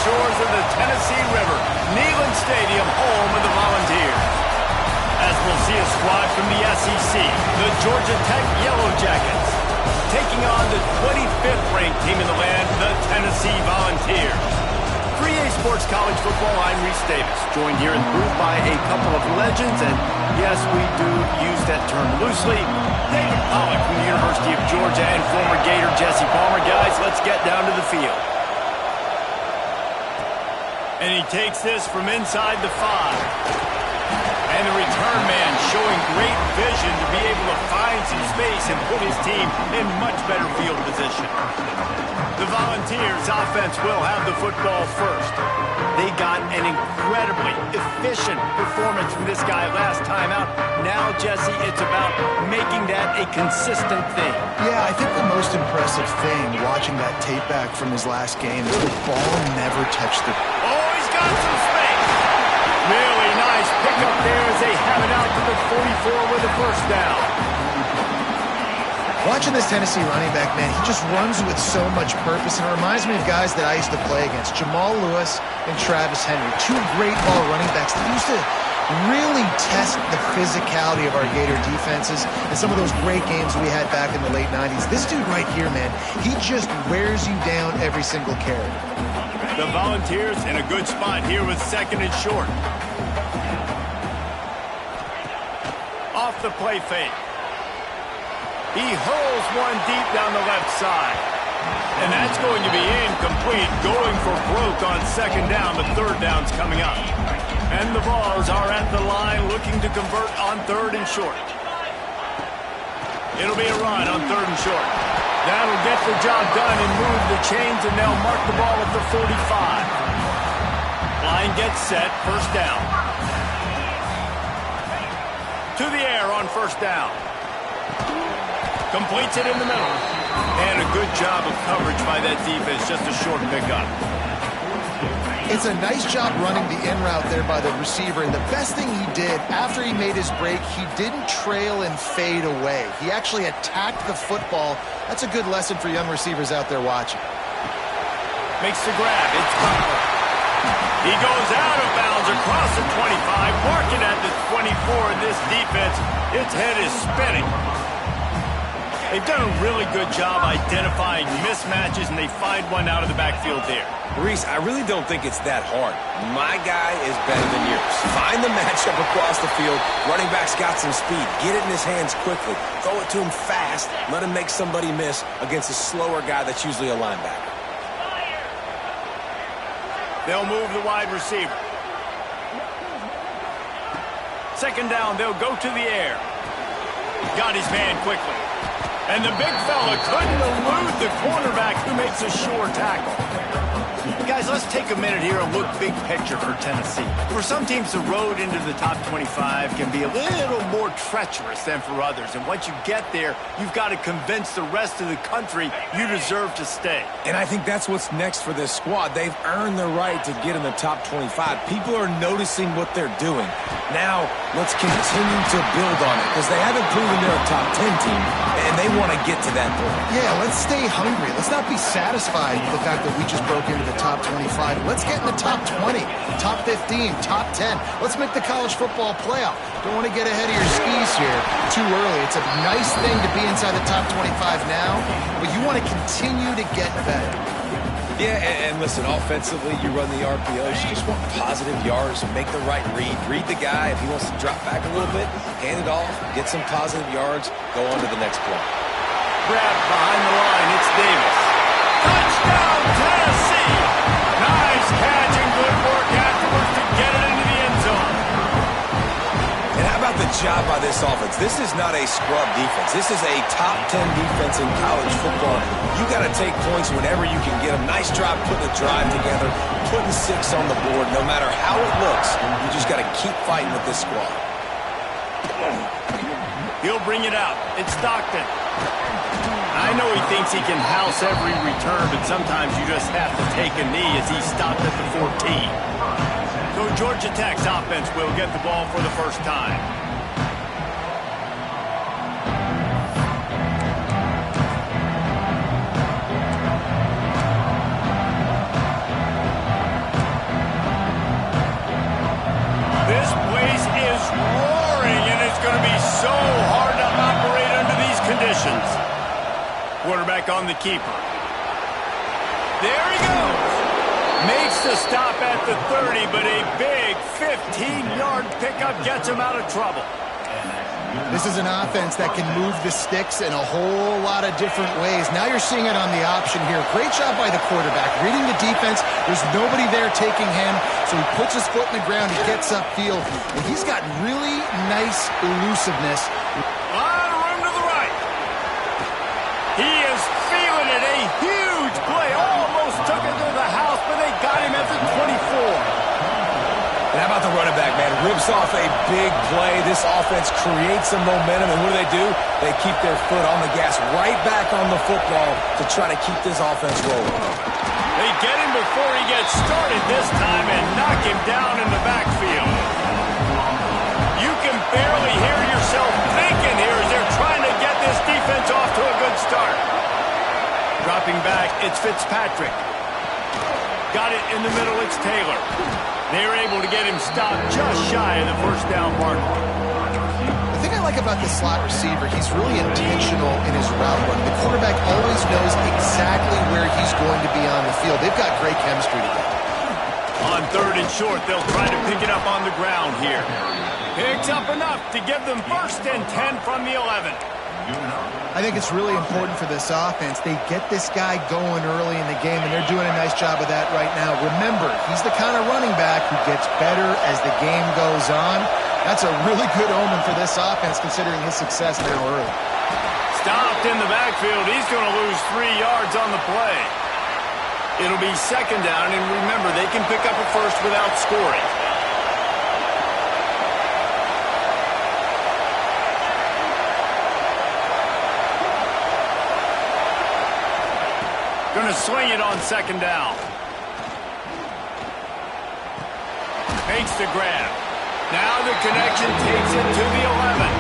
shores of the Tennessee River, Neyland Stadium, home of the Volunteers. As we'll see a squad from the SEC, the Georgia Tech Yellow Jackets, taking on the 25th ranked team in the land, the Tennessee Volunteers. For EA Sports College Football, I'm Reese Davis, joined here in the booth by a couple of legends, and yes, we do use that term loosely. David Pollack from the University of Georgia and former Gator Jesse Palmer. Guys, let's get down to the field. And he takes this from inside the 5. And the return man showing great vision to be able to find some space and put his team in much better field position. The Volunteers offense will have the football first. They got an incredibly efficient performance from this guy last time out. Now, Jesse, it's about making that a consistent thing. Yeah, I think the most impressive thing watching that tape back from his last game is the ball never touched the... Oh, he's got some space. Really nice pickup there as they have it out to the 44 with a first down. Watching this Tennessee running back, man, he just runs with so much purpose, and it reminds me of guys that I used to play against, Jamal Lewis and Travis Henry, two great ball running backs that used to really test the physicality of our Gator defenses and some of those great games we had back in the late 90s. This dude right here, man, he just wears you down every single carry. The Volunteers in a good spot here with second and short. Off the play fake. He hurls one deep down the left side. And that's going to be incomplete. Going for broke on second down. The third down's coming up. And the Vols are at the line looking to convert on third and short. It'll be a run on third and short. That'll get the job done and move the chains, and they'll mark the ball at the 45. Line gets set, first down. To the air on first down. Completes it in the middle. And a good job of coverage by that defense, just a short pickup. It's a nice job running the in route there by the receiver, and the best thing he did after he made his break, he didn't trail and fade away. He actually attacked the football. That's a good lesson for young receivers out there watching. Makes the grab. It's Butler. He goes out of bounds across the 25, marking at the 24 in this defense. Its head is spinning. They've done a really good job identifying mismatches, and they find one out of the backfield there. Reese, I really don't think it's that hard. My guy is better than yours. Find the matchup across the field. Running back's got some speed. Get it in his hands quickly. Throw it to him fast. Let him make somebody miss against a slower guy that's usually a linebacker. They'll move the wide receiver. Second down, they'll go to the air. Got his man quickly. And the big fella couldn't elude the cornerback who makes a sure tackle. Guys, let's take a minute here and look big picture for Tennessee. For some teams, the road into the top 25 can be a little more treacherous than for others. And once you get there, you've got to convince the rest of the country you deserve to stay. And I think that's what's next for this squad. They've earned the right to get in the top 25. People are noticing what they're doing. Now, let's continue to build on it, because they haven't proven they're a top 10 team, and they want to get to that point. Yeah, let's stay hungry. Let's not be satisfied with the fact that we just broke into the top 25. Let's get in the top 20, top 15, top 10. Let's make the college football playoff. Don't want to get ahead of your skis here too early. It's a nice thing to be inside the top 25 now, but you want to continue to get better. Yeah, and listen, offensively, you run the RPOs. You just want positive yards, make the right read. Read the guy. If he wants to drop back a little bit, hand it off, get some positive yards, go on to the next play. Grab behind the line. It's Davis. Touchdown, Tennessee! Nice catch and good work afterwards to get it into the end zone. And how about the job by this offense? This is not a scrub defense. This is a top 10 defense in college football. You got to take points whenever you can get them. Nice job putting a drive together, putting 6 on the board. No matter how it looks, you just got to keep fighting with this squad. He'll bring it out. It's Stockton. I know he thinks he can house every return, but sometimes you just have to take a knee as he stopped at the 14. So Georgia Tech's offense will get the ball for the first time. so hard to operate under these conditions. Quarterback on the keeper. There he goes. Makes the stop at the 30, but a big 15-yard pickup gets him out of trouble. This is an offense that can move the sticks in a whole lot of different ways. Now you're seeing it on the option here. Great job by the quarterback. Reading the defense, there's nobody there taking him, so he puts his foot in the ground, he gets upfield. And he's got really nice elusiveness. A lot of room to the right. He is feeling it. A huge play. Almost took it to the house, but they got him at the 24. And how about the running back, man? Rips off a big play. This offense creates some momentum, and what do? They keep their foot on the gas right back on the football to try to keep this offense rolling. They get him before he gets started this time and knock him down in the backfield. You can barely hear yourself thinking here as they're trying to get this defense off to a good start. Dropping back, it's Fitzpatrick. Got it in the middle, it's Taylor. They're able to get him stopped just shy of the first down marker. The thing I like about this slot receiver, he's really intentional in his route run. The quarterback always knows exactly where he's going to be on the field. They've got great chemistry together. On 3rd and short, they'll try to pick it up on the ground here. Picks up enough to give them 1st and 10 from the 11. I think it's really important for this offense. They get this guy going early in the game, and they're doing a nice job of that right now. Remember, he's the kind of running back who gets better as the game goes on. That's a really good omen for this offense, considering his success now early. Stopped in the backfield. He's going to lose 3 yards on the play. It'll be 2nd down, and remember, they can pick up a first without scoring. Going to swing it on 2nd down. Makes the grab. Now the connection takes it to the 11.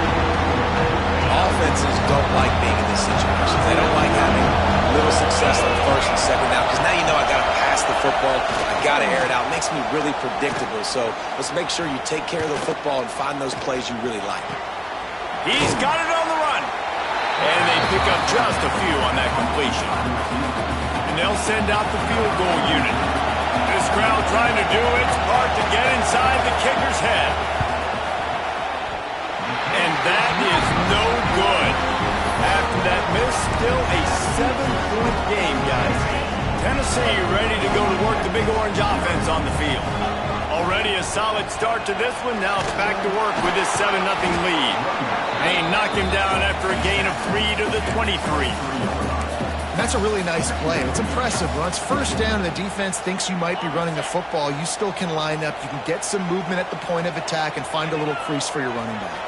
Offenses don't like being in this situation. They don't like having little success on 1st and 2nd down because now you know I got to pass the football. I got to air it out. It makes me really predictable. So let's make sure you take care of the football and find those plays you really like. He's got it on the run. And they pick up just a few on that completion. And they'll send out the field goal unit. This crowd trying to do its part to get inside the kicker's head. And that is no good. After that miss, still a 7-point game, guys. Tennessee ready to go to work the Big Orange offense on the field. Already a solid start to this one. Now it's back to work with this 7-0 lead. They knock him down after a gain of 3 to the 23. That's a really nice play. It's impressive. Once 1st down and the defense thinks you might be running the football, you still can line up. You can get some movement at the point of attack and find a little crease for your running back.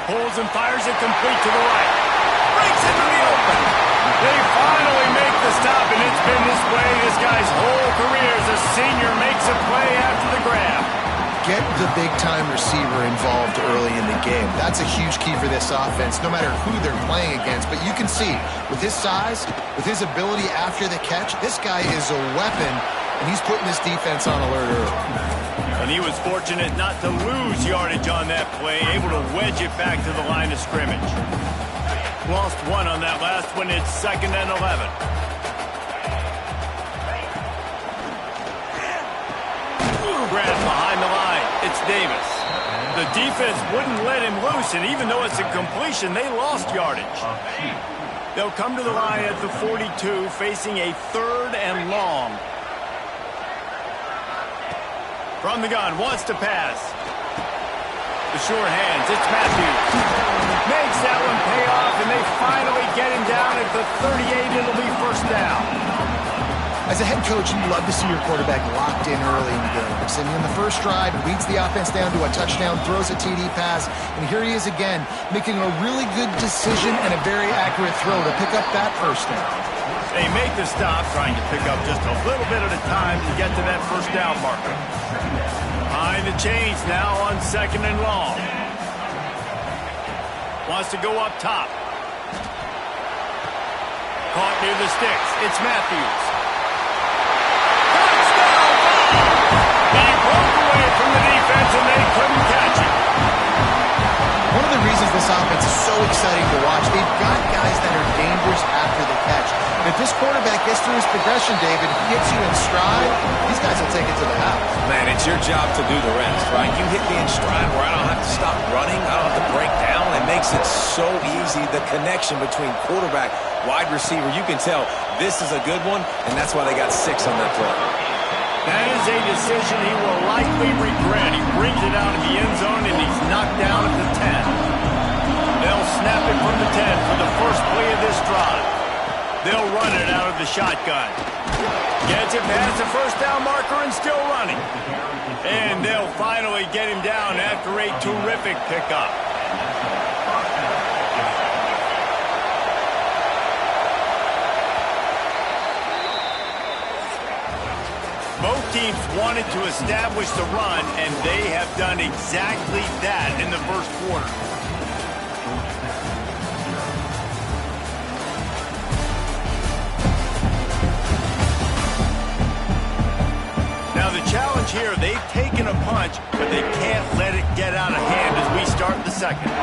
Pulls and fires it complete to the right. Breaks into the open. They finally make the stop, and it's been this way this guy's whole career as a senior makes a play after the grab. Get the big-time receiver involved early in the game. That's a huge key for this offense, no matter who they're playing against. But you can see, with his size, with his ability after the catch, this guy is a weapon, and he's putting this defense on alert early. And he was fortunate not to lose yardage on that play, able to wedge it back to the line of scrimmage. Lost 1 on that last one. It's 2nd and 11. Grab behind the line. It's Davis. The defense wouldn't let him loose, and even though it's a completion, they lost yardage. They'll come to the line at the 42, facing a 3rd and long. From the gun, wants to pass. The short hands, it's Matthews. Makes that one pay off, and they finally get him down at the 38. It'll be 1st down. As a head coach, you love to see your quarterback locked in early in games. And in the first drive, leads the offense down to a touchdown, throws a TD pass, and here he is again, making a really good decision and a very accurate throw to pick up that 1st down. They make the stop, trying to pick up just a little bit at a time to get to that 1st down marker. Behind the chains now on 2nd and long. Wants to go up top. Caught near the sticks. It's Matthews. Touchdown! He broke away from the defense and they couldn't catch him. so exciting to watch. They've got guys that are dangerous after the catch. And if this quarterback gets through his progression, David, gets you in stride, these guys will take it to the house. Man, it's your job to do the rest, right? You hit me in stride where I don't have to stop running, I don't have to break down. It makes it so easy, the connection between quarterback, wide receiver. You can tell this is a good one, and that's why they got 6 on that play. That is a decision he will likely regret. He brings it out of the end zone, and he's knocked down at the 10. They'll snap it from the 10 for the first play of this drive. They'll run it out of the shotgun. Gets it past the first down marker and still running. And they'll finally get him down after a terrific pickup. Both teams wanted to establish the run, and they have done exactly that in the first quarter. Now the challenge here, they've taken a punch, but they can't let it get out of hand as we start the second.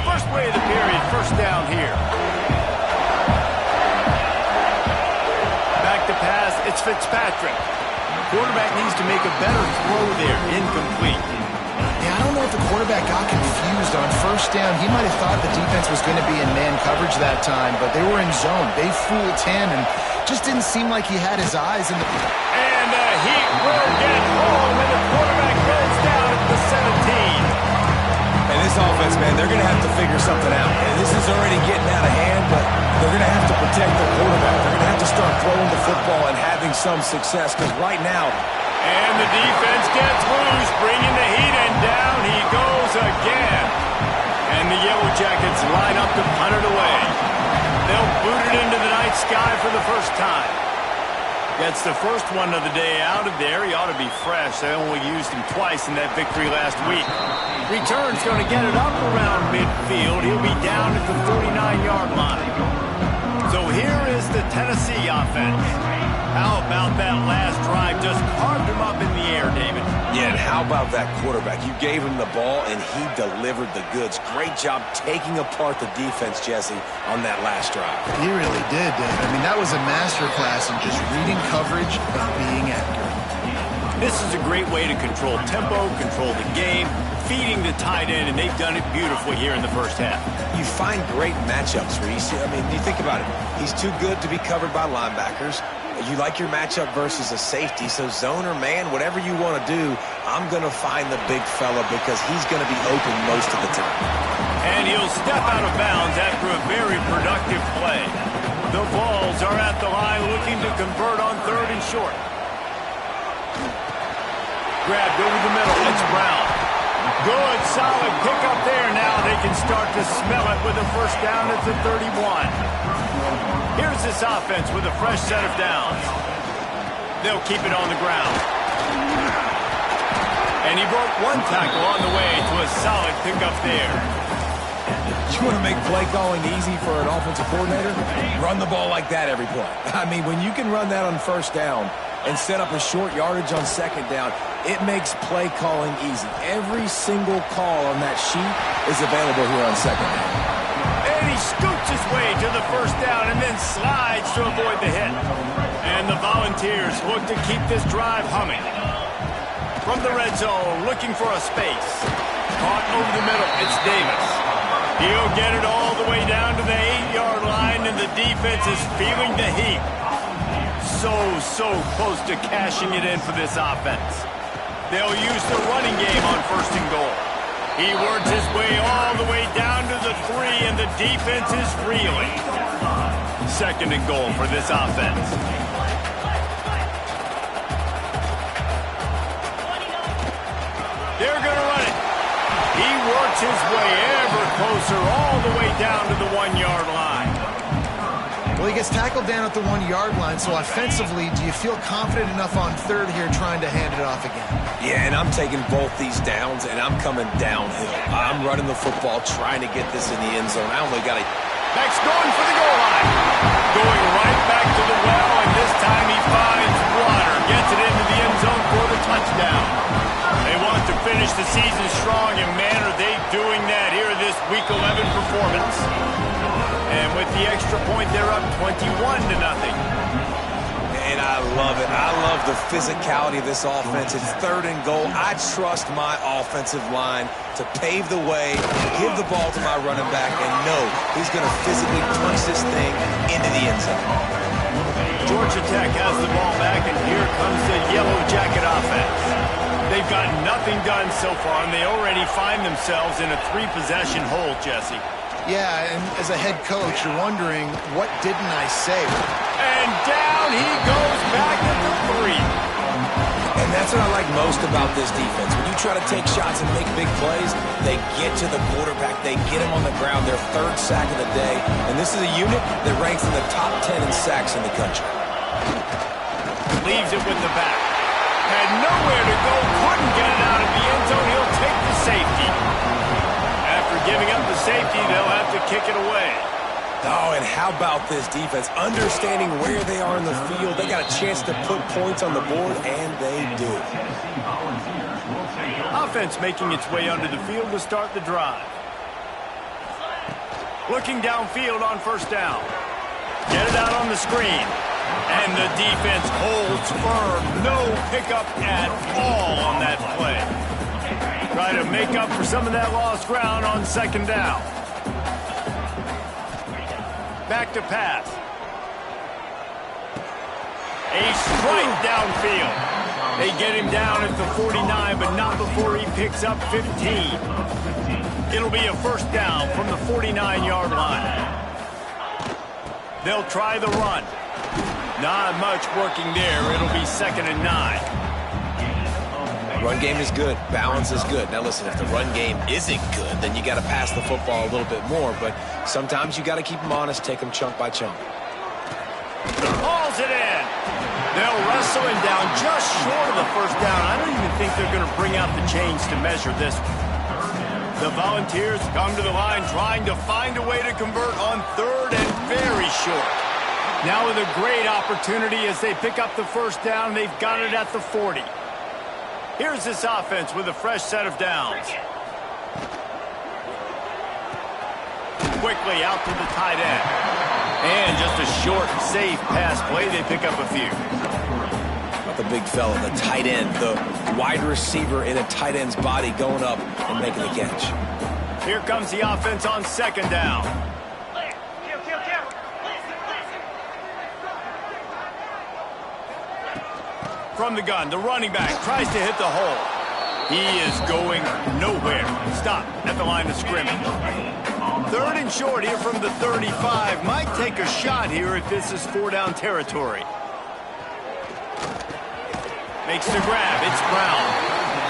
First play of the period, first down here. Back to pass, it's Fitzpatrick. Quarterback needs to make a better throw there. Incomplete. Yeah, I don't know if the quarterback got confused on first down. He might have thought the defense was going to be in man coverage that time, but they were in zone. They fooled him and just didn't seem like he had his eyes in the... And he will get home, and the quarterback goes down at the 17. And this offense, man, they're going to have to figure something out. And this is already getting out of hand, but they're going to have to protect the quarterback. They're going to have to start throwing the football and having some success, because right now... And the defense gets loose, bringing the heat, and down he goes again. And the Yellow Jackets line up to punt it away. They'll boot it into the night sky for the first time. Gets the first one of the day out of there. He ought to be fresh. They only used him twice in that victory last week. Return's going to get it up around midfield. He'll be down at the 39-yard line. So here is the Tennessee offense. How about that last drive? Just carved him up in the air, David. Yeah, and how about that quarterback? You gave him the ball, and he delivered the goods. Great job taking apart the defense, Jesse, on that last drive. He really did, David. I mean, that was a masterclass in just reading coverage and being accurate. This is a great way to control tempo, control the game, feeding the tight end, and they've done it beautifully here in the first half. You find great matchups, Reese. I mean, you think about it. He's too good to be covered by linebackers. You like your matchup versus a safety, so zone or man, whatever you want to do, I'm going to find the big fella because he's going to be open most of the time. And he'll step out of bounds after a very productive play. The Vols are at the line looking to convert on 3rd and short. Grabbed over the middle, it's Brown. Good, solid pickup there. Now they can start to smell it with a first down at the 31. Here's this offense with a fresh set of downs. They'll keep it on the ground. And he broke one tackle on the way to a solid pickup there. You want to make play calling easy for an offensive coordinator? Run the ball like that every play. I mean, when you can run that on first down and set up a short yardage on second down, it makes play calling easy. Every single call on that sheet is available here on second down. And he scoots his way to the first down and then slides to avoid the hit. And the Volunteers look to keep this drive humming. From the red zone, looking for a space. Caught over the middle, it's Davis. He'll get it all the way down to the 8-yard line, and the defense is feeling the heat. So close to cashing it in for this offense. They'll use the running game on 1st and goal. He works his way all the way down to the 3, and the defense is reeling. 2nd and goal for this offense. They're going to run it. He works his way ever closer all the way down to the 1-yard line. Well, he gets tackled down at the 1-yard line, so offensively, do you feel confident enough on 3rd here trying to hand it off again? Yeah, and I'm taking both these downs, and I'm coming downhill. I'm running the football, trying to get this in the end zone. I only got to... Max going for the goal line. Going right back to the well, and this time he finds water. Gets it into the end zone for the touchdown. They want to finish the season strong, and man, are they doing that here this Week 11 performance. And with the extra point, they're up 21-0. And I love it. I love the physicality of this offense. It's 3rd and goal. I trust my offensive line to pave the way, give the ball to my running back, and know he's going to physically punch this thing into the end zone. Georgia Tech has the ball back, and here comes the Yellow Jacket offense. They've got nothing done so far, and they already find themselves in a 3-possession hole, Jesse. Yeah, and as a head coach, you're wondering, what didn't I say? And down he goes back at the 3. And that's what I like most about this defense. When you try to take shots and make big plays, they get to the quarterback. They get him on the ground. Their 3rd sack of the day. And this is a unit that ranks in the top 10 in sacks in the country. Leaves it with the back. Had nowhere to go. Couldn't get it out of the end zone. He'll take the safety. After giving up the safety, they'll have to kick it away. Oh, and how about this defense? Understanding where they are in the field. They got a chance to put points on the board, and they do. Offense making its way onto the field to start the drive. Looking downfield on 1st down. Get it out on the screen. And the defense holds firm. No pickup at all on that play. Try to make up for some of that lost ground on 2nd down. Back to pass. A strike downfield. They get him down at the 49, but not before he picks up 15. It'll be a 1st down from the 49-yard line. They'll try the run. Not much working there. It'll be 2nd and 9. Run game is good. Balance is good. Now listen, if the run game isn't good, then you got to pass the football a little bit more. But sometimes you got to keep them honest, take them chunk by chunk. Hauls it in. They'll wrestle him down just short of the 1st down. I don't even think they're going to bring out the chains to measure this one. The Volunteers come to the line trying to find a way to convert on 3rd and very short. Now with a great opportunity as they pick up the 1st down. They've got it at the 40. Here's this offense with a fresh set of downs. Quickly out to the tight end. And just a short, safe pass play. They pick up a few. About the big fella, the tight end, the wide receiver in a tight end's body going up and making the catch. Here comes the offense on 2nd down. From the gun, the running back tries to hit the hole. He is going nowhere. Stop at the line of scrimmage. 3rd and short here from the 35. Might take a shot here if this is 4-down territory. Makes the grab. It's Brown.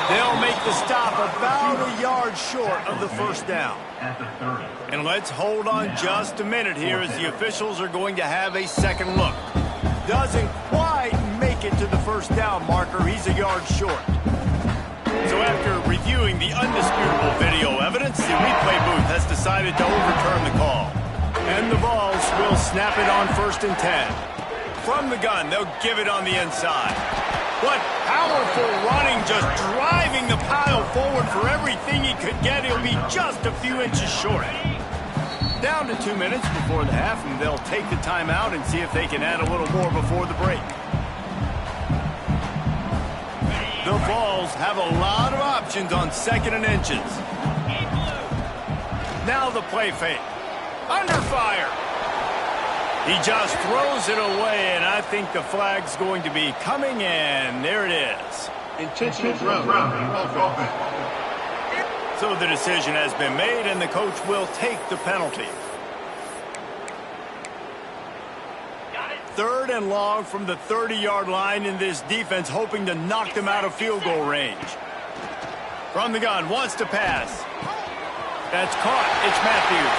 They'll make the stop about a yard short of the 1st down. And let's hold on just a minute here as the officials are going to have a 2nd look. Doesn't quite make it to the 1st down marker. He's a yard short. So after reviewing the undisputable video evidence, the replay booth has decided to overturn the call. And the Vols will snap it on 1st and 10. From the gun, they'll give it on the inside. What powerful running, just driving the pile forward for everything he could get. He'll be just a few inches short. Down to 2 minutes before the half, and they'll take the timeout and see if they can add a little more before the break. The Vols have a lot of options on 2nd and inches. Now the play fake. Under fire. He just throws it away, and I think the flag's going to be coming in. There it is. Intentional throw. So the decision has been made, and the coach will take the penalty. 3rd and long from the 30-yard line, in this defense hoping to knock them out of field goal range. From the gun, wants to pass. That's caught. It's Matthews.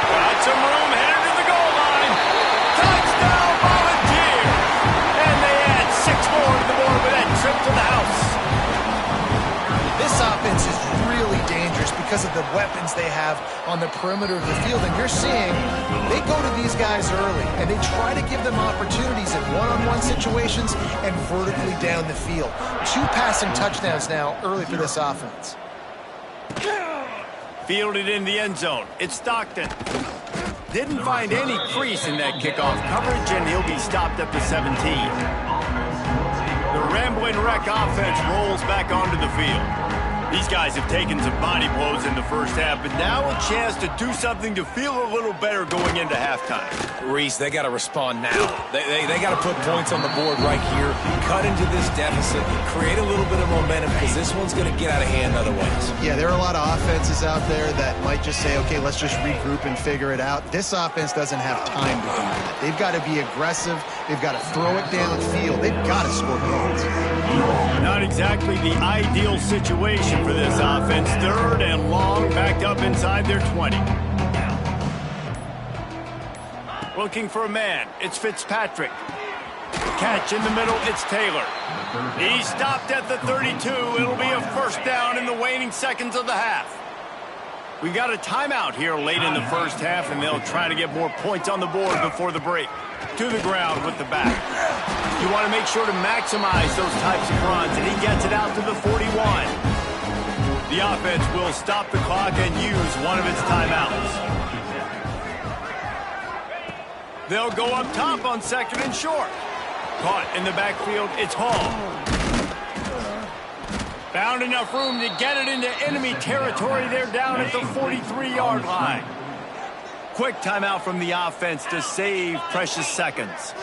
Got some room, headed to the goal line. Touchdown, Volunteers! And they add 6 more to the board with that trip to the house. This offense is really dangerous because of the weapons they have on the perimeter of the field. And you're seeing they go to these guys early, and they try to give them opportunities in one-on-one situations and vertically down the field. 2 passing touchdowns now early for this offense. Fielded in the end zone. It's Stockton. Didn't find any crease in that kickoff coverage, and he'll be stopped at the 17. The Rambling Wreck offense rolls back onto the field. These guys have taken some body blows in the first half, but now a chance to do something to feel a little better going into halftime. Reese, they got to respond now. They got to put points on the board right here, cut into this deficit, create a little bit of momentum, because this one's going to get out of hand otherwise. Yeah, there are a lot of offenses out there that might just say, okay, let's just regroup and figure it out. This offense doesn't have time to do that. They've got to be aggressive. They've got to throw it downfield. They've got to score goals. Not exactly the ideal situation for this offense. Third and long, backed up inside their 20. Looking for a man. It's Fitzpatrick. Catch in the middle. It's Taylor. He stopped at the 32. It'll be a first down in the waning seconds of the half. We've got a timeout here late in the first half, and they'll try to get more points on the board before the break. To the ground with the back. You want to make sure to maximize those types of runs, and he gets it out to the 41. The offense will stop the clock and use one of its timeouts. They'll go up top on second and short. Caught in the backfield, it's Hall. Found enough room to get it into enemy territory. They're down at the 43-yard line. Quick timeout from the offense to save precious seconds.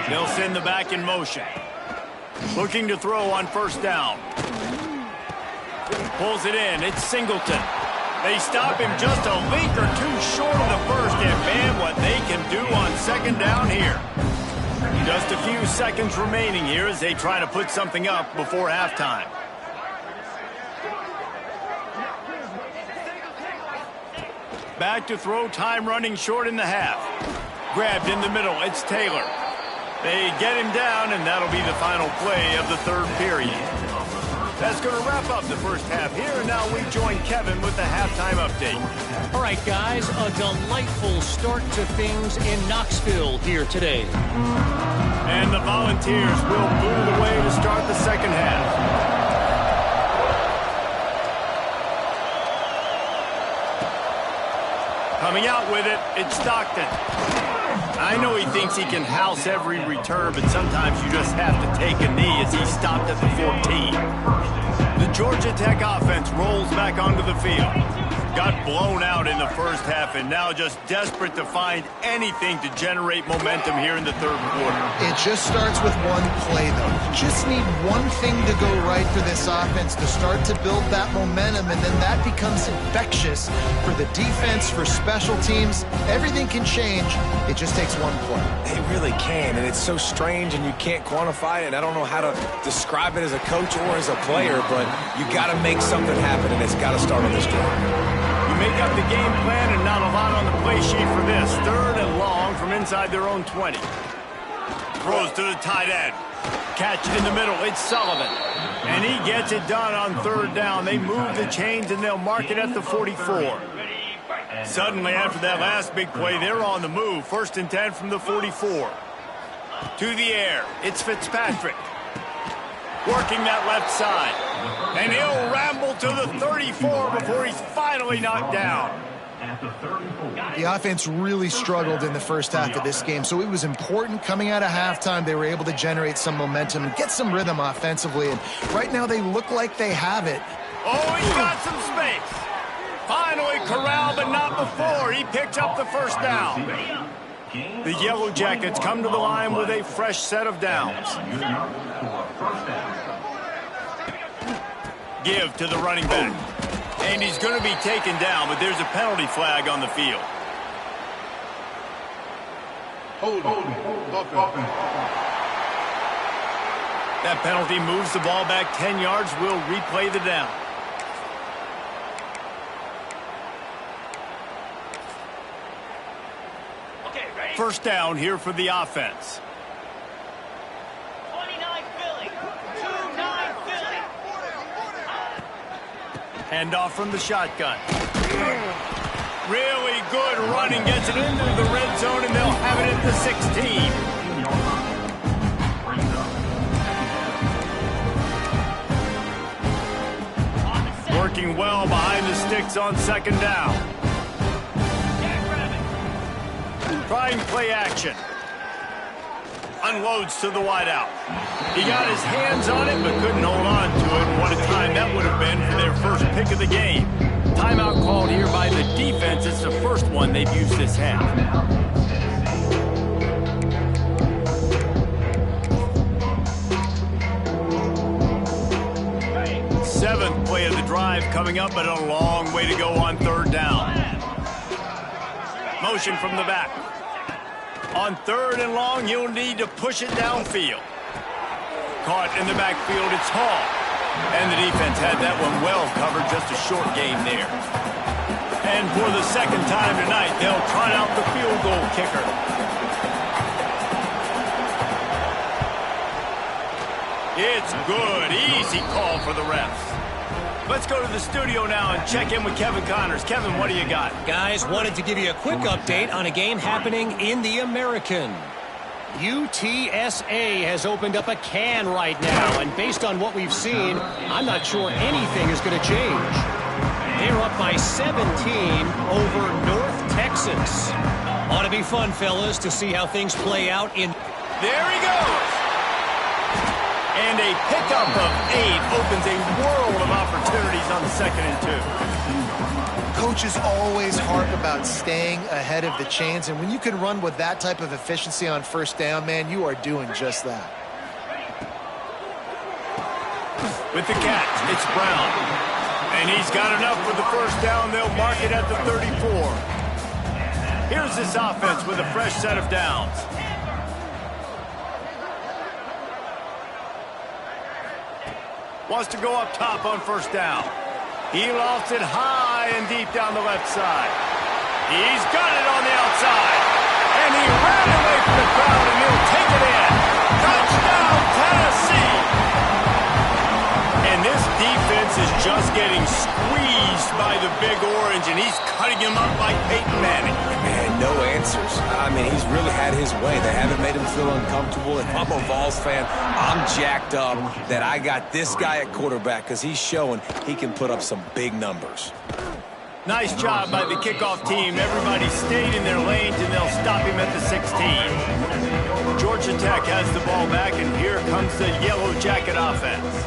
They'll send the back in motion. Looking to throw on first down. Pulls it in. It's Singleton. They stop him just a link or two short of the first, and man, what they can do on second down here. Just a few seconds remaining here as they try to put something up before halftime. Back to throw, time running short in the half. Grabbed in the middle, it's Taylor. They get him down, and that'll be the final play of the third period. That's going to wrap up the first half here, and now we join Kevin with the halftime update. All right, guys, a delightful start to things in Knoxville here today. And the Volunteers will boot it away to start the second half. Coming out with it, it's Stockton. I know he thinks he can house every return, but sometimes you just have to take a knee as he stopped at the 14. The Georgia Tech offense rolls back onto the field. Got blown out in the first half and now just desperate to find anything to generate momentum here in the third quarter. It just starts with one play, though. You just need one thing to go right for this offense to start to build that momentum, and then that becomes infectious for the defense, for special teams. Everything can change. It just takes one play. It really can, and it's so strange, and you can't quantify it, and I don't know how to describe it as a coach or as a player, but you got to make something happen, and it's got to start on this drive. You make up the game plan and not a lot on the play sheet for this. Third and long from inside their own 20. Throws to the tight end. Catch in the middle. It's Sullivan. And he gets it done on third down. They move the chains and they'll mark it at the 44. Suddenly, after that last big play, they're on the move. First and 10 from the 44. To the air. It's Fitzpatrick. Working that left side. And he'll ramble to the 34 before he's finally knocked down. The offense really struggled in the first half of this game, so it was important coming out of halftime. They were able to generate some momentum and get some rhythm offensively, and right now they look like they have it. Oh, he's got some space. Finally corralled, but not before. He picked up the first down. The Yellow Jackets come to the line with a fresh set of downs. Give to the running back. And he's going to be taken down, but there's a penalty flag on the field. That penalty moves the ball back 10 yards. We'll replay the down. First down here for the offense. 29 Philly. 2-9 Philly. Handoff from the shotgun. Really good running. Gets it into the red zone, and they'll have it at the 16. working well behind the sticks on second down. Trying play action. Unloads to the wideout. He got his hands on it, but couldn't hold on to it. And what a time that would have been for their first pick of the game. Timeout called here by the defense. It's the first one they've used this half. Seventh play of the drive coming up, but a long way to go on third down. Motion from the back. On third and long, you'll need to push it downfield. Caught in the backfield, it's Hall. And the defense had that one well covered, just a short game there. And for the second time tonight, they'll trot out the field goal kicker. It's good. Easy call for the refs. Let's go to the studio now and check in with Kevin Connors. Kevin, what do you got? Guys, wanted to give you a quick update on a game happening in the American. UTSA has opened up a can right now, and based on what we've seen, I'm not sure anything is going to change. They're up by 17 over North Texas. Ought to be fun, fellas, to see how things play out in... There he goes! And a pickup of 8 opens a world of opportunities on 2nd and 2. Coaches always harp about staying ahead of the chains, and when you can run with that type of efficiency on first down, man, you are doing just that. With the catch, it's Brown. And he's got enough for the first down. They'll mark it at the 34. Here's this offense with a fresh set of downs. Wants to go up top on first down. He lost it high and deep down the left side. He's got it on the outside. And he ran away from the crowd, and he'll take it in. Touchdown, Tennessee! And this defense is just getting squeezed by the Big Orange, and he's cutting him up like Peyton Manning. Man, no answers. I mean, he's really had his way. They haven't made him feel uncomfortable. If I'm a Vols fan, I'm jacked up that I got this guy at quarterback because he's showing he can put up some big numbers. Nice job by the kickoff team. Everybody stayed in their lanes, and they'll stop him at the 16. Georgia Tech has the ball back, and here comes the Yellow Jacket offense.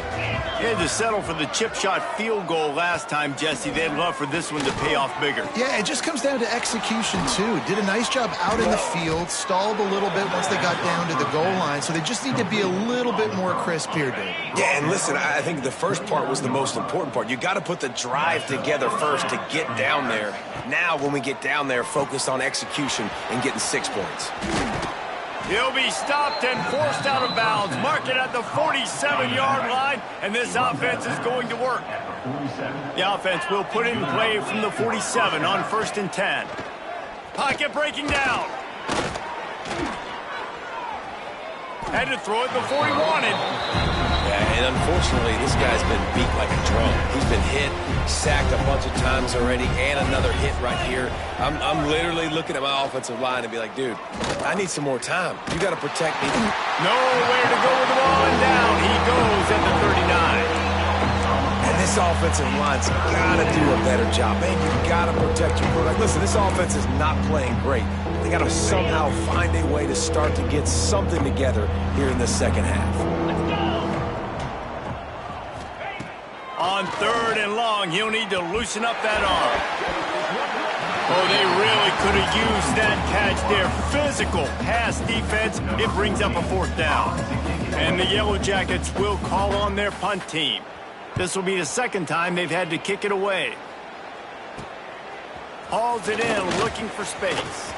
They had to settle for the chip shot field goal last time, Jesse. They'd love for this one to pay off bigger. Yeah, it just comes down to execution, too. Did a nice job out in the field, stalled a little bit once they got down to the goal line, so they just need to be a little bit more crisp here, Dave. Yeah, and listen, I think the first part was the most important part. You got to put the drive together first to get down there. Now, when we get down there, focus on execution and getting 6 points. He'll be stopped and forced out of bounds. Mark it at the 47-yard line, and this offense is going to work. The offense will put it in play from the 47 on 1st and 10. Pocket breaking down. Had to throw it before he wanted. Yeah, and unfortunately, this guy's been beat like a drum. He's been hit, sacked a bunch of times already, and another hit right here. I'm literally looking at my offensive line and be like, dude, I need some more time. You got to protect me. Nowhere to go with the ball, and down he goes at the 39. And this offensive line's got to do a better job. Man, you got to protect your quarterback. Listen, this offense is not playing great. They got to somehow find a way to start to get something together here in the second half. On 3rd and long, he'll need to loosen up that arm. Oh, they really could have used that catch there. Physical pass defense. It brings up a 4th down. And the Yellow Jackets will call on their punt team. This will be the second time they've had to kick it away. Hauls it in, looking for space.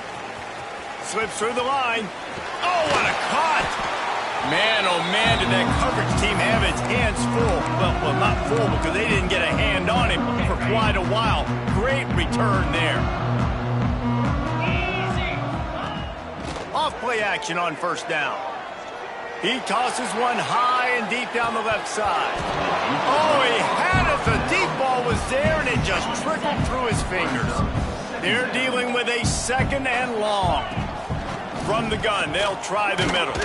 Slips through the line. Oh, what a cut! Man, oh man, did that coverage team have its hands full. Well, not full because they didn't get a hand on him for quite a while. Great return there. Off play action on 1st down. He tosses one high and deep down the left side. Oh, he had it. The deep ball was there, and it just trickled through his fingers. They're dealing with a 2nd and long. From the gun, they'll try the middle.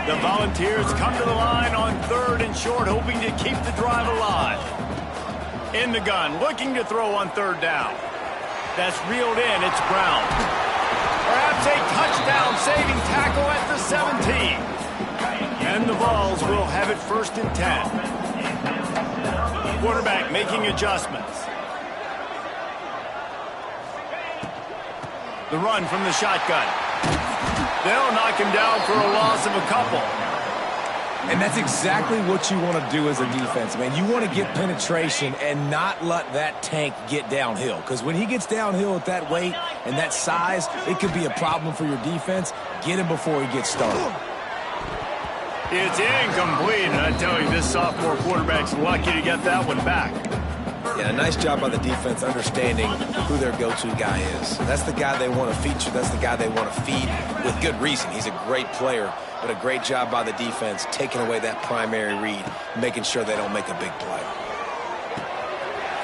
The Volunteers come to the line on 3rd and short, hoping to keep the drive alive. In the gun, looking to throw on 3rd down. That's reeled in. It's Brown. Perhaps a touchdown-saving tackle at the 17. And the Vols will have it 1st and 10. Quarterback making adjustments. The run from the shotgun. They'll knock him down for a loss of a couple. And that's exactly what you want to do as a defense, man. You want to get penetration and not let that tank get downhill. Because when he gets downhill at that weight and that size, it could be a problem for your defense. Get him before he gets started. It's incomplete, and I tell you, this sophomore quarterback's lucky to get that one back. Yeah, nice job by the defense understanding who their go-to guy is. That's the guy they want to feature. That's the guy they want to feed with good reason. He's a great player, but a great job by the defense taking away that primary read, making sure they don't make a big play.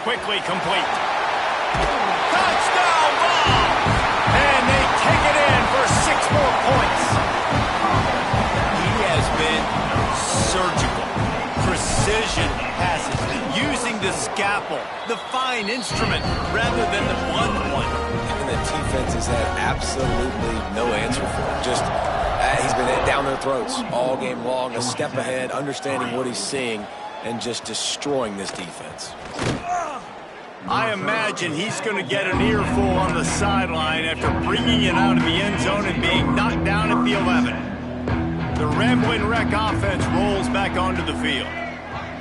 Quickly complete. Touchdown ball! And they take it in for 6 more points. He has been surgical. Precision passes, using the scalpel, the fine instrument, rather than the blunt one. And the defense has had absolutely no answer for him. Just, he's been down their throats all game long, a step ahead, understanding what he's seeing, and just destroying this defense. I imagine he's going to get an earful on the sideline after bringing it out of the end zone and being knocked down at the 11. The Ramblin' Wreck offense rolls back onto the field.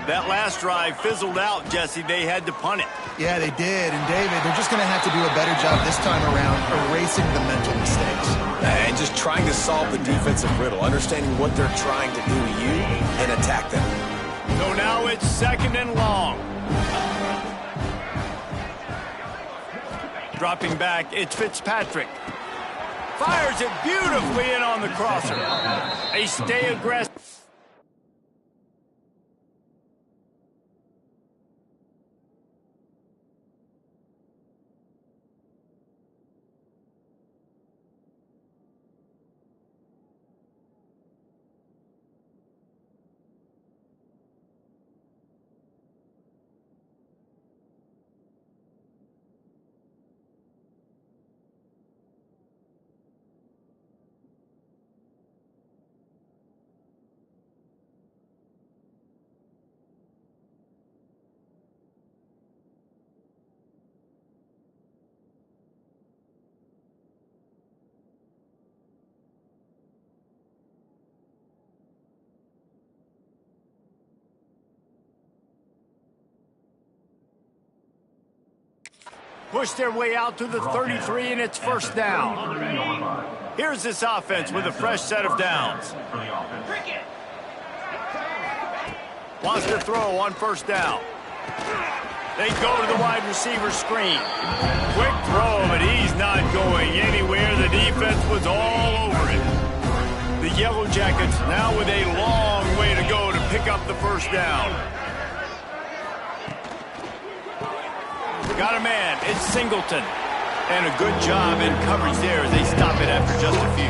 That last drive fizzled out, Jesse. They had to punt it. Yeah, they did. And, David, they're just going to have to do a better job this time around erasing the mental mistakes. And just trying to solve the defensive riddle, understanding what they're trying to do to you and attack them. So now it's 2nd and long. Dropping back, it's Fitzpatrick. Fires it beautifully in on the crosser. They stay aggressive. Push their way out to the 33, and it's 1st down. Here's this offense with a fresh set of downs. Wants to throw on 1st down. They go to the wide receiver screen. Quick throw, but he's not going anywhere. The defense was all over it. The Yellow Jackets now with a long way to go to pick up the 1st down. Got a man, it's Singleton. And a good job in coverage there as they stop it after just a few.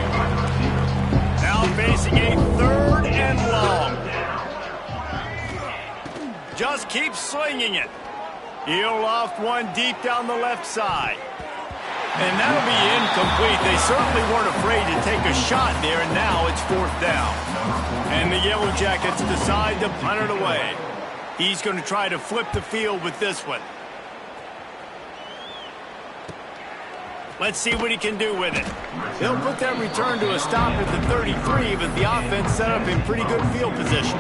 Now facing a 3rd and long. Just keep slinging it. He'll loft one deep down the left side. And that'll be incomplete. They certainly weren't afraid to take a shot there, and now it's 4th down. And the Yellow Jackets decide to punt it away. He's going to try to flip the field with this one. Let's see what he can do with it. He'll put that return to a stop at the 33, but the offense set up in pretty good field position.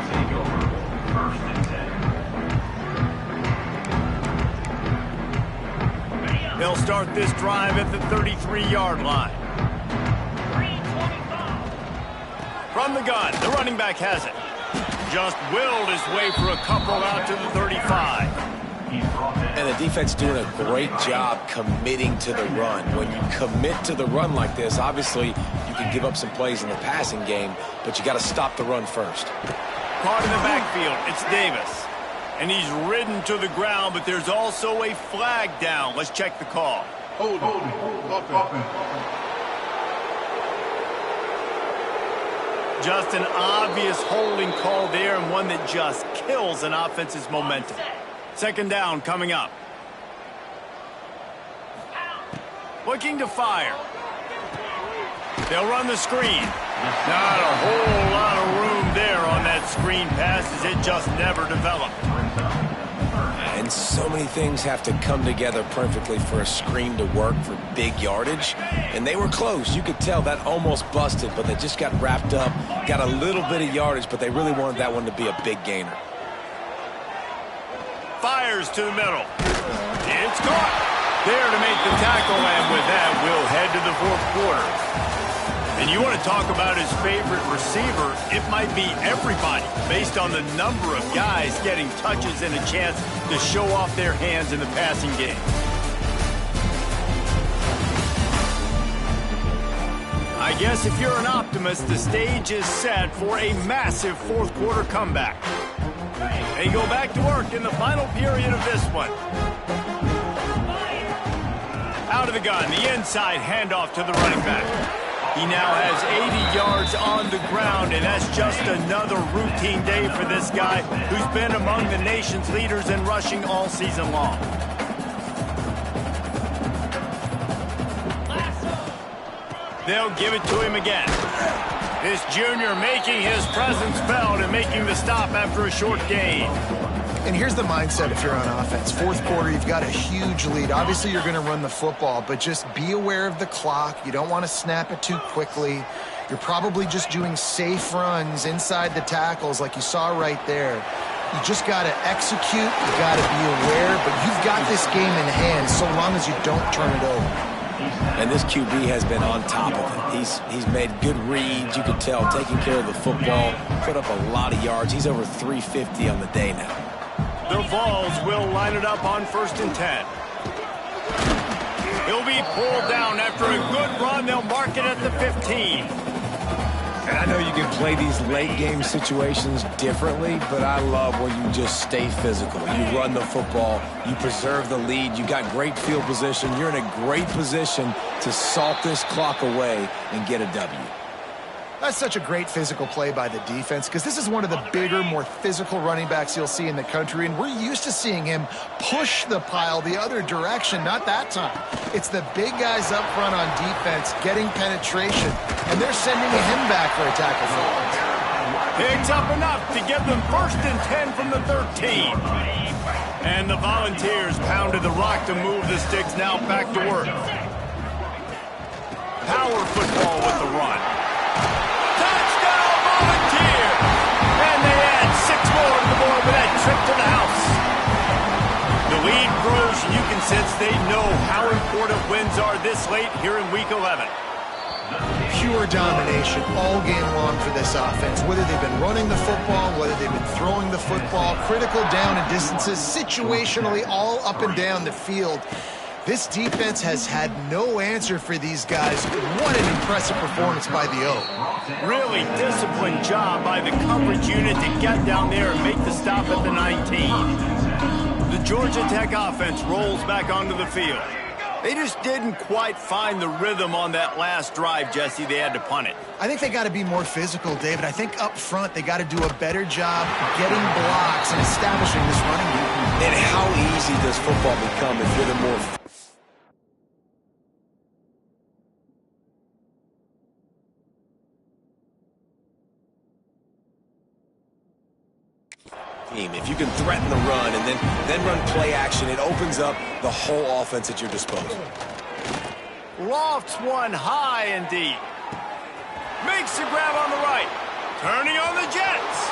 They'll start this drive at the 33-yard line. From the gun, the running back has it. Just willed his way for a couple out to the 35. And the defense doing a great job committing to the run. When you commit to the run like this, obviously you can give up some plays in the passing game, but you got to stop the run first. Caught in the backfield, it's Davis. And he's ridden to the ground, but there's also a flag down. Let's check the call. Just an obvious holding call there, and one that just kills an offense's momentum. Second down coming up. Looking to fire. They'll run the screen. Not a whole lot of room there on that screen pass, as it just never developed. And so many things have to come together perfectly for a screen to work for big yardage. And they were close. You could tell that almost busted, but they just got wrapped up, got a little bit of yardage, but they really wanted that one to be a big gainer. Fires to the middle. It's caught. There to make the tackle, and with that, we'll head to the fourth quarter. And you want to talk about his favorite receiver, it might be everybody, based on the number of guys getting touches and a chance to show off their hands in the passing game. I guess if you're an optimist, the stage is set for a massive fourth quarter comeback. They go back to work in the final period of this one. Out of the gun, the inside handoff to the running back. He now has 80 yards on the ground, and that's just another routine day for this guy who's been among the nation's leaders in rushing all season long. They'll give it to him again. This junior making his presence felt and making the stop after a short gain. And here's the mindset if you're on offense. Fourth quarter, you've got a huge lead. Obviously, you're going to run the football, but just be aware of the clock. You don't want to snap it too quickly. You're probably just doing safe runs inside the tackles like you saw right there. You just got to execute. You got to be aware, but you've got this game in hand so long as you don't turn it over. And this QB has been on top of it. He's made good reads. You could tell, taking care of the football, put up a lot of yards. He's over 350 on the day now. The Vols will line it up on 1st and 10. He'll be pulled down after a good run. They'll mark it at the 15. And I know you can play these late game situations differently, but I love when you just stay physical. You run the football, you preserve the lead, you got great field position. You're in a great position to salt this clock away and get a W. That's such a great physical play by the defense because this is one of the bigger, more physical running backs you'll see in the country, and we're used to seeing him push the pile the other direction. Not that time. It's the big guys up front on defense getting penetration, and they're sending him back for a tackle for loss. Picks up enough to give them 1st and 10 from the 13. And the Volunteers pounded the rock to move the sticks, now back to work. Power football with the run. And they add 6 more to the board with that trip to the house. The lead grows, and you can sense they know how important wins are this late here in Week 11. Pure domination all game long for this offense. Whether they've been running the football, whether they've been throwing the football, critical down and distances, situationally all up and down the field. This defense has had no answer for these guys. What an impressive performance by the O. Really disciplined job by the coverage unit to get down there and make the stop at the 19. The Georgia Tech offense rolls back onto the field. They just didn't quite find the rhythm on that last drive, Jesse. They had to punt it. I think they got to be more physical, David. I think up front they got to do a better job getting blocks and establishing this running game. And how easy does football become if you're the more team? If you can threaten the run and then run play action, it opens up the whole offense at your disposal. Lofts one high and deep. Makes the grab on the right. Turning on the Jets.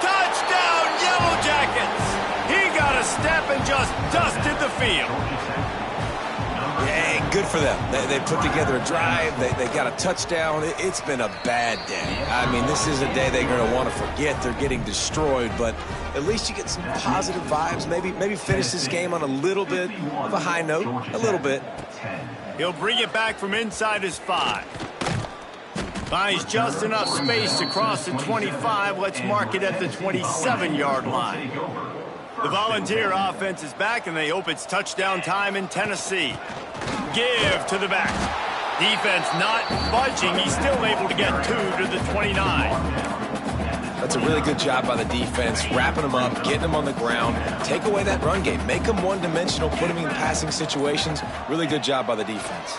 Touchdown, Yellow Jackets. He got a step and just dusted the field. Yeah, good for them. They put together a drive. They got a touchdown. It's been a bad day. I mean, this is a day they're going to want to forget. They're getting destroyed, but at least you get some positive vibes. Maybe finish this game on a little bit of a high note. A little bit. He'll bring it back from inside his 5. Finds just enough space to cross the 25. Let's mark it at the 27-yard line. The Volunteer offense is back, and they hope it's touchdown time in Tennessee. Give to the back. Defense not budging. He's still able to get 2 to the 29. That's a really good job by the defense, wrapping them up, getting them on the ground. Take away that run game. Make them one-dimensional, put them in passing situations. Really good job by the defense.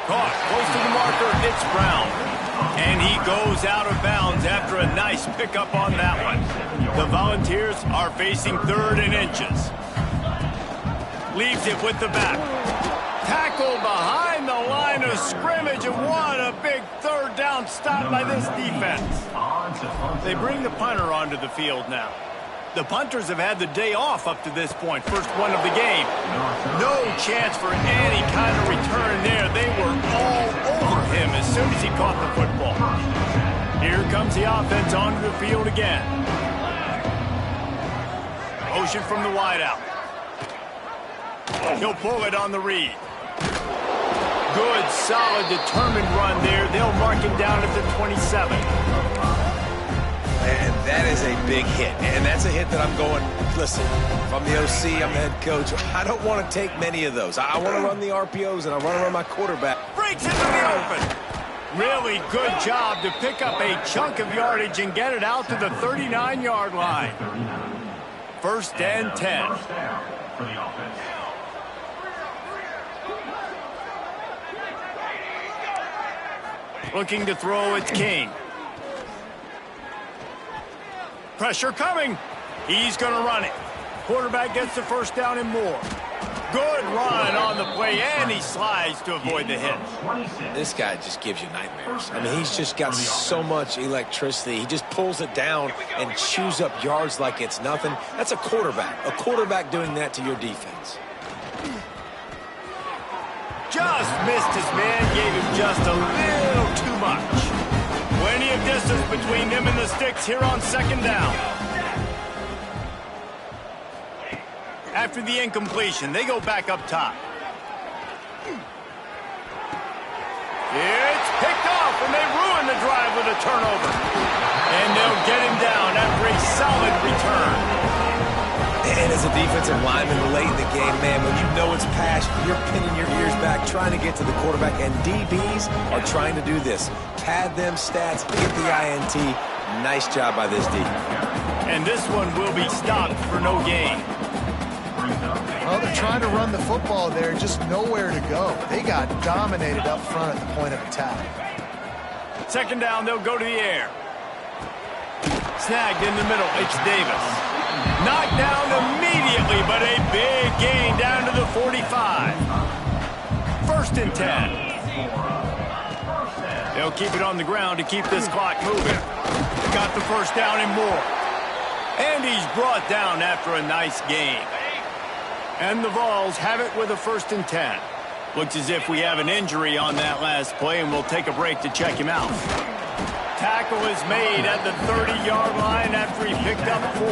Caught close to the marker. It's Brown. And he goes out of bounds after a nice pickup on that one. The Volunteers are facing 3rd and inches. Leaves it with the back. Tackle behind the line of scrimmage, and what a big 3rd down stop by this defense. They bring the punter onto the field now. The punters have had the day off up to this point, first one of the game. No chance for any kind of return there. They were all over him as soon as he caught the football. Here comes the offense onto the field again. Motion from the wideout. He'll pull it on the read. Good, solid, determined run there. They'll mark him down at the 27. And that is a big hit. And that's a hit that I'm going, listen, if I'm the OC, I'm the head coach, I don't want to take many of those. I want to run the RPOs, and I want to run my quarterback. Breaks into the open. Really good job to pick up a chunk of yardage and get it out to the 39-yard line. 1st and 10. Looking to throw, it's King. Pressure coming. He's going to run it. Quarterback gets the 1st down and more. Good run on the play, and he slides to avoid the hit. This guy just gives you nightmares. I mean, he's just got so much electricity. He just pulls it down and chews up yards like it's nothing. That's a quarterback. A quarterback doing that to your defense. Just missed his man, gave him just a little too much. Plenty of distance between him and the sticks here on 2nd down. After the incompletion, they go back up top. It's picked off, and they ruin the drive with a turnover. And they'll get him down after a solid return. And as a defensive lineman late in the game, man, when you know it's passed, you're pinning your ears back, trying to get to the quarterback, and DBs are trying to do this. Pad them stats, get the INT. Nice job by this D. And this one will be stopped for no gain. Well, they're trying to run the football there, just nowhere to go. They got dominated up front at the point of attack. 2nd down, they'll go to the air. Snagged in the middle, it's Davis. Knocked down immediately, but a big gain down to the 45. 1st and 10. They'll keep it on the ground to keep this clock moving. Got the 1st down and more. And he's brought down after a nice gain. And the Vols have it with a 1st and 10. Looks as if we have an injury on that last play, and we'll take a break to check him out. Tackle is made at the 30-yard line after he picked up 4.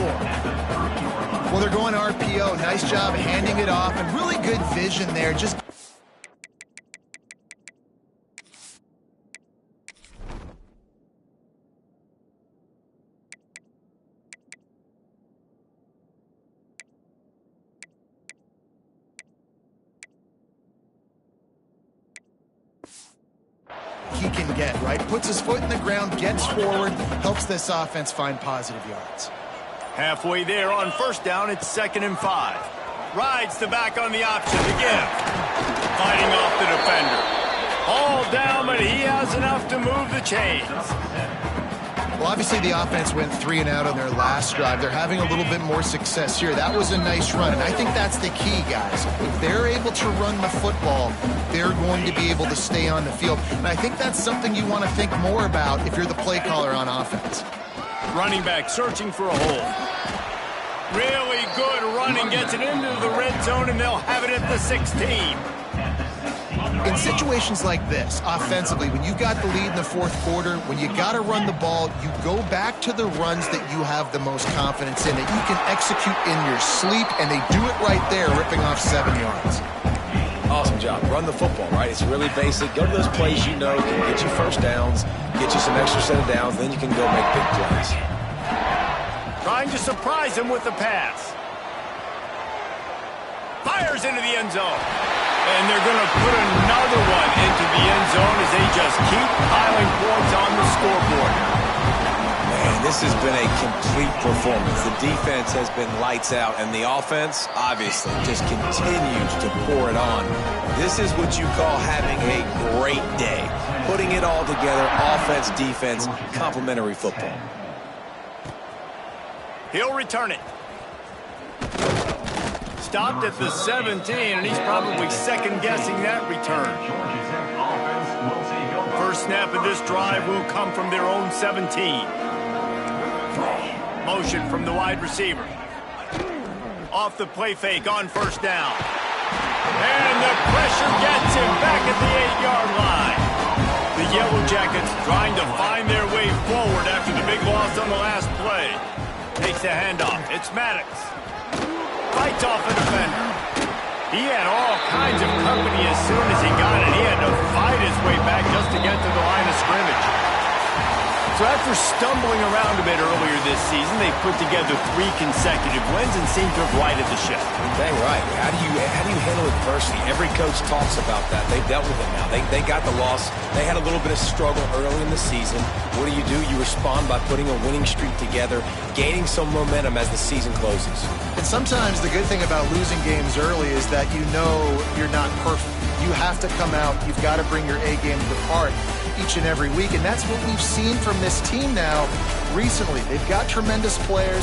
Well, they're going RPO. Nice job handing it off, and really good vision there. Just he can get, right? Puts his foot in the ground, gets forward, helps this offense find positive yards. Halfway there on 1st down, it's 2nd and 5. Rides the back on the option to give. Fighting off the defender. All down, but he has enough to move the chains. Well, obviously the offense went 3 and out on their last drive. They're having a little bit more success here. That was a nice run, and I think that's the key, guys. If they're able to run the football, they're going to be able to stay on the field. And I think that's something you want to think more about if you're the play caller on offense. Running back searching for a hole. Really good running, gets it into the red zone, and they'll have it at the 16. In situations like this, offensively, when you got the lead in the 4th quarter, when you got to run the ball, you go back to the runs that you have the most confidence in, that you can execute in your sleep, and they do it right there, ripping off 7 yards. Awesome job. Run the football, right? It's really basic. Go to those plays you know can get you 1st downs, get you some extra set of downs, then you can go make big plays. Trying to surprise him with the pass. Fires into the end zone. And they're going to put another one into the end zone as they just keep piling points on the scoreboard. Man, this has been a complete performance. The defense has been lights out, and the offense, obviously, just continues to pour it on. This is what you call having a great day. Putting it all together, offense, defense, complementary football. He'll return it. Stopped at the 17, and he's probably second-guessing that return. First snap of this drive will come from their own 17. Motion from the wide receiver. Off the play fake on first down. And the pressure gets him back at the 8-yard line. The Yellow Jackets trying to find their way forward after the big loss on the last play. Takes the handoff. It's Maddox. Fights off a defender. He had all kinds of company as soon as he got it. He had to fight his way back just to get to the line of scrimmage. So after stumbling around a bit earlier this season, they put together 3 consecutive wins and seem to have righted the ship. Dang right. How do you handle adversity? Every coach talks about that. They've dealt with it now. They got the loss. They had a little bit of struggle early in the season. What do? You respond by putting a winning streak together, gaining some momentum as the season closes. And sometimes the good thing about losing games early is that you know you're not perfect. You have to come out. You've got to bring your A game to the part each and every week. And that's what we've seen from this team now recently. They've got tremendous players.